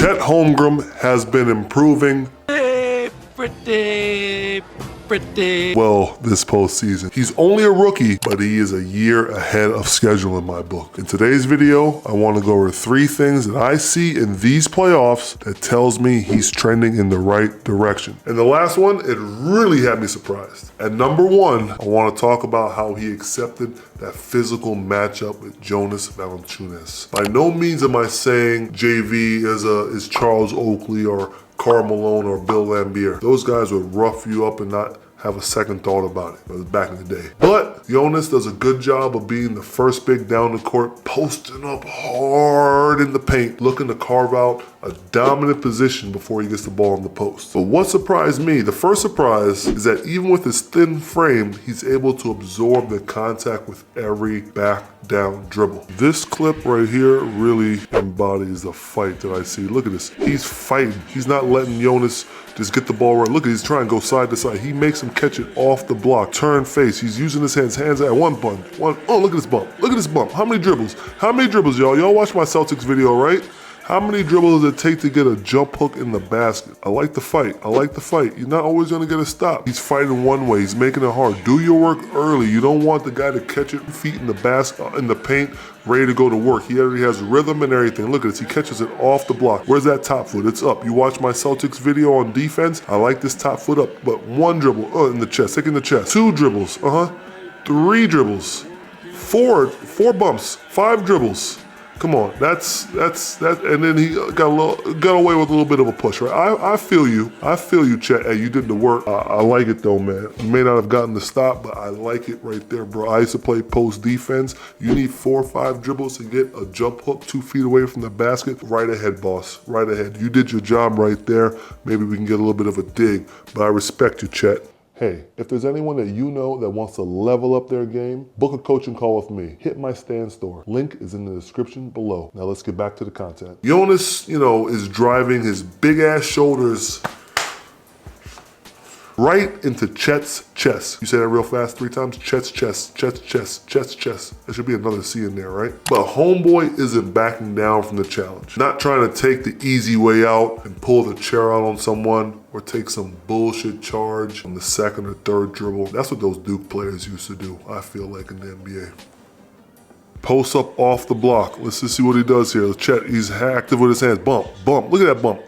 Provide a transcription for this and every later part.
Chet Holmgren has been improving well this postseason. He's only a rookie, but he is a year ahead of schedule in my book. In today's video, I want to go over 3 things that I see in these playoffs that tells me he's trending in the right direction. And the last one, it really had me surprised. At number 1, I want to talk about how he accepted that physical matchup with Jonas Valanciunas. By no means am I saying JV is Charles Oakley or Karl Malone or Bill Laimbeer. Those guys would rough you up and not have a second thought about it. It was back in the day. But Jonas does a good job of being the first big down the court, posting up hard in the paint, looking to carve out a dominant position before he gets the ball in the post. But what surprised me, the first surprise, is that even with his thin frame, he's able to absorb the contact with every back down dribble. This clip right here really embodies the fight that I see. Look at this. He's fighting. He's not letting Jonas just get the ball right. Look at, he's trying to go side to side. He makes him catch it off the block, turn face. He's using his hands at one punch. Oh, look at this bump. Look at this bump. How many dribbles? How many dribbles, y'all? Y'all watch my Celtics video, right? How many dribbles does it take to get a jump hook in the basket? I like the fight. I like the fight. You're not always going to get a stop. He's fighting one way. He's making it hard. Do your work early. You don't want the guy to catch it feet in the basket, in the paint, ready to go to work. He already has rhythm and everything. Look at this. He catches it off the block. Where's that top foot? It's up. You watch my Celtics video on defense. I like this top foot up. But 1 dribble in the chest. Taking the chest. 2 dribbles. 3 dribbles. 4 bumps. 5 dribbles. Come on, that's that, and then he got away with a little bit of a push, right? I feel you, Chet. Hey, you did the work. I like it though, man. You may not have gotten the stop, but I like it right there, bro. I used to play post defense. You need 4 or 5 dribbles to get a jump hook 2 feet away from the basket. Right ahead, boss. Right ahead. You did your job right there. Maybe we can get a little bit of a dig, but I respect you, Chet. Hey, if there's anyone that you know that wants to level up their game, book a coaching call with me. Hit my stand store. Link is in the description below. Now let's get back to the content. Jonas, is driving his big ass shoulders right into Chet's chest. You say that real fast 3 times? Chet's chest, Chet's chest, Chet's chest. There should be another C in there, right? But homeboy isn't backing down from the challenge. Not trying to take the easy way out and pull the chair out on someone or take some bullshit charge on the 2nd or 3rd dribble. That's what those Duke players used to do, I feel like, in the NBA. Post up off the block. Let's just see what he does here. Chet, he's active with his hands. Bump, bump. Look at that bump.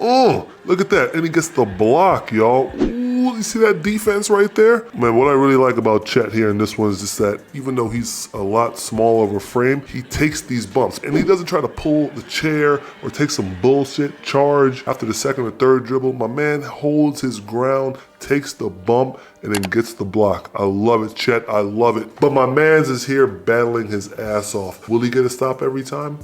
Look at that. And he gets the block, y'all. Ooh, you see that defense right there? Man, what I really like about Chet here in this one is just that even though he's a lot smaller of a frame, he takes these bumps. And he doesn't try to pull the chair or take some bullshit charge after the 2nd or 3rd dribble. My man holds his ground, takes the bump, and then gets the block. I love it, Chet. I love it. But my man's is here battling his ass off. Will he get a stop every time?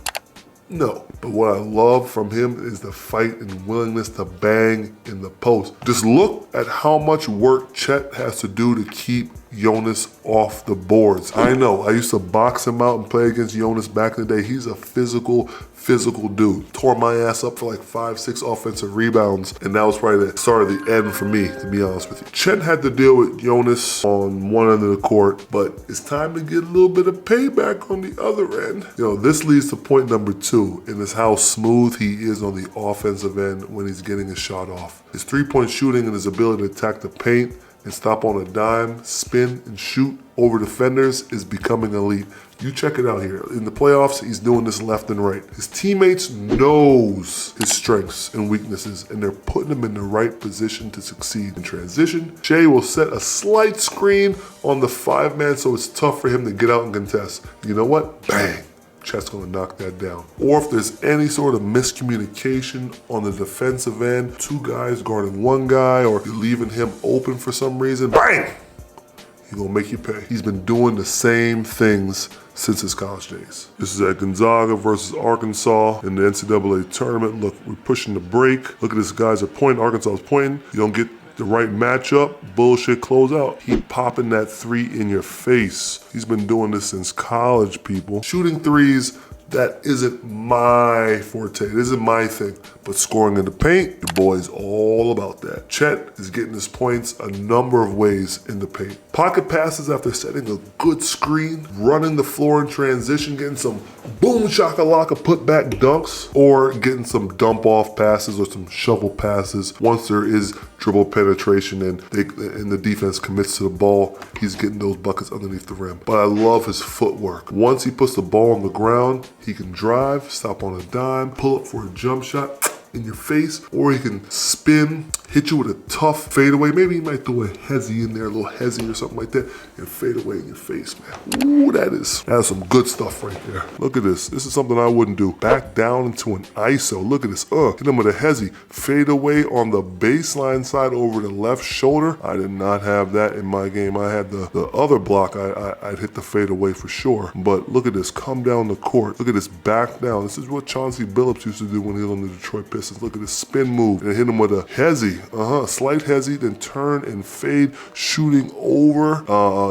No. But what I love from him is the fight and willingness to bang in the post. Just look at how much work Chet has to do to keep Jonas off the boards. I know, I used to box him out and play against Jonas back in the day. He's a physical dude. Tore my ass up for like 5-6 offensive rebounds, and that was probably the start of the end for me, to be honest with you. Chet had to deal with Jonas on one end of the court, but it's time to get a little bit of payback on the other end. This leads to point number 2, and is how smooth he is on the offensive end when he's getting his shot off. His 3-point shooting and his ability to attack the paint and stop on a dime, spin, and shoot over defenders is becoming elite. You check it out here. In the playoffs, he's doing this left and right. His teammates knows his strengths and weaknesses, and they're putting him in the right position to succeed. In transition, Shea will set a slight screen on the 5-man, so it's tough for him to get out and contest. You know what? Bang! Chet's gonna knock that down. Or if there's any sort of miscommunication on the defensive end, 2 guys guarding 1 guy, or you're leaving him open for some reason, bang! He's gonna make you pay. He's been doing the same things since his college days. This is at Gonzaga versus Arkansas in the NCAA tournament. Look, we're pushing the break. Look at this, guys are pointing, Arkansas is pointing. You don't get the right matchup, bullshit close out. He popping that 3 in your face. He's been doing this since college, people. Shooting threes, that isn't my forte. It isn't my thing. But scoring in the paint, your boy's all about that. Chet is getting his points a number of ways in the paint. Pocket passes after setting a good screen, running the floor in transition, getting some boom shakalaka put back dunks, or getting some dump off passes or some shovel passes. Once there is dribble penetration and the defense commits to the ball, he's getting those buckets underneath the rim. But I love his footwork. Once he puts the ball on the ground, he can drive, stop on a dime, pull up for a jump shot in your face, or he can spin, hit you with a tough fadeaway. Maybe he might throw a hezzy in there, a little hezzy or something like that, and fade away in your face, man. Ooh, that's some good stuff right there. Look at this. This is something I wouldn't do. Back down into an ISO. Look at this. Hit him with a hezzy. Fade away on the baseline side over the left shoulder. I did not have that in my game. I had the other block. I'd hit the fade away for sure. But look at this. Come down the court. Look at this. Back down. This is what Chauncey Billups used to do when he was on the Detroit Pistons. Look at this spin move and hit him with a hezzy. Slight hezzy, then turn and fade, shooting over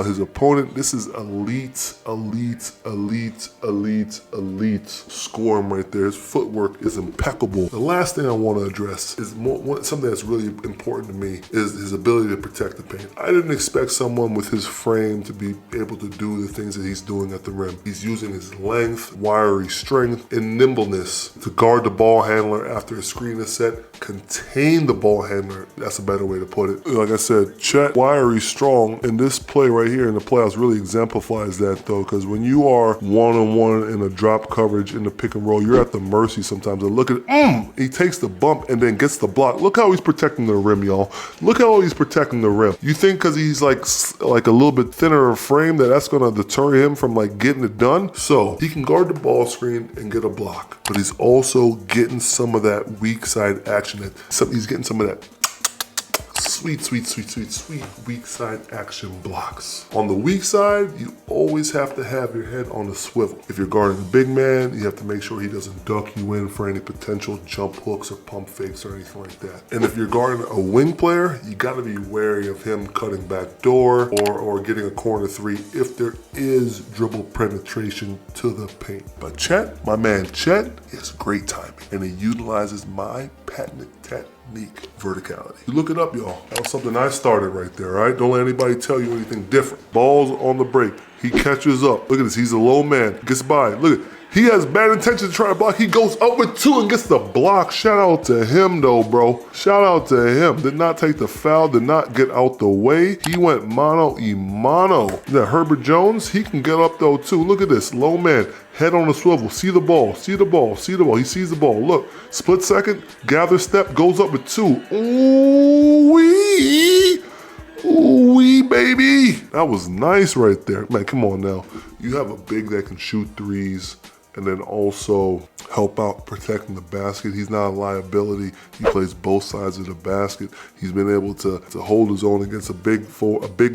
his opponent. This is elite scoring right there. His footwork is impeccable. The last thing I want to address is something that's really important to me is his ability to protect the paint. I didn't expect someone with his frame to be able to do the things that he's doing at the rim. He's using his length, wiry strength, and nimbleness to guard the ball handler after a screen is set, contain the ball handler. That's a better way to put it. Like I said, Chet, wiry, strong, and this play right here in the playoffs really exemplifies that though, because when you are one-on-one in a drop coverage in the pick and roll, you're at the mercy sometimes. And look at he takes the bump and then gets the block. Look how he's protecting the rim, y'all. Look how he's protecting the rim. You think because he's like a little bit thinner of frame that's gonna deter him from like getting it done? So he can guard the ball screen and get a block, but he's also getting some of that weak side action. He's getting some of that sweet weak side action blocks. On the weak side, you always have to have your head on the swivel. If you're guarding a big man, you have to make sure he doesn't duck you in for any potential jump hooks or pump fakes or anything like that. And if you're guarding a wing player, you gotta be wary of him cutting back door or getting a corner three if there is dribble penetration to the paint. But Chet, my man Chet, he has great timing and he utilizes my patented technique, verticality. You look it up, y'all. That was something I started right there, right? Don't let anybody tell you anything different. Balls on the break. He catches up. Look at this. He's a low man. Gets by. Look at he has bad intentions to try to block. He goes up with two and gets the block. Shout out to him though, bro. Shout out to him. Did not take the foul. Did not get out the way. He went mano-y-mano. Now Herbert Jones, he can get up though too. Look at this. Low man. Head on the swivel, see the ball, see the ball, see the ball. He sees the ball. Look, split second, gather step, goes up with two. Ooh-wee. Ooh-wee, baby. That was nice right there. Man, come on now. You have a big that can shoot threes and then also help out protecting the basket. He's not a liability. He plays both sides of the basket. He's been able to hold his own against a big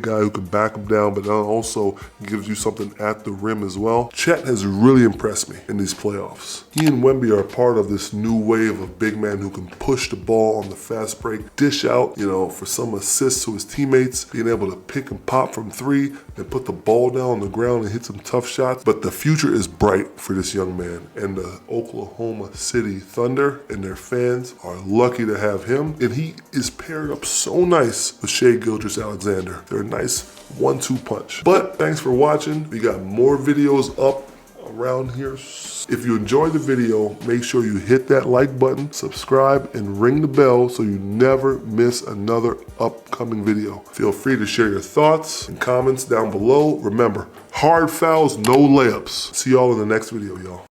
guy who can back him down, but then also gives you something at the rim as well. Chet has really impressed me in these playoffs. He and Wemby are part of this new wave of big men who can push the ball on the fast break, dish out, for some assists to his teammates, being able to pick and pop from three and put the ball down on the ground and hit some tough shots. But the future is bright for this young man, and the Oklahoma City Thunder and their fans are lucky to have him, and he is paired up so nice with Shai Gilgeous-Alexander. They're a nice 1-2 punch. But thanks for watching. We got more videos up around here. If you enjoyed the video, make sure you hit that like button, subscribe, and ring the bell so you never miss another upcoming video. Feel free to share your thoughts and comments down below. Remember, hard fouls, no layups. See y'all in the next video, y'all.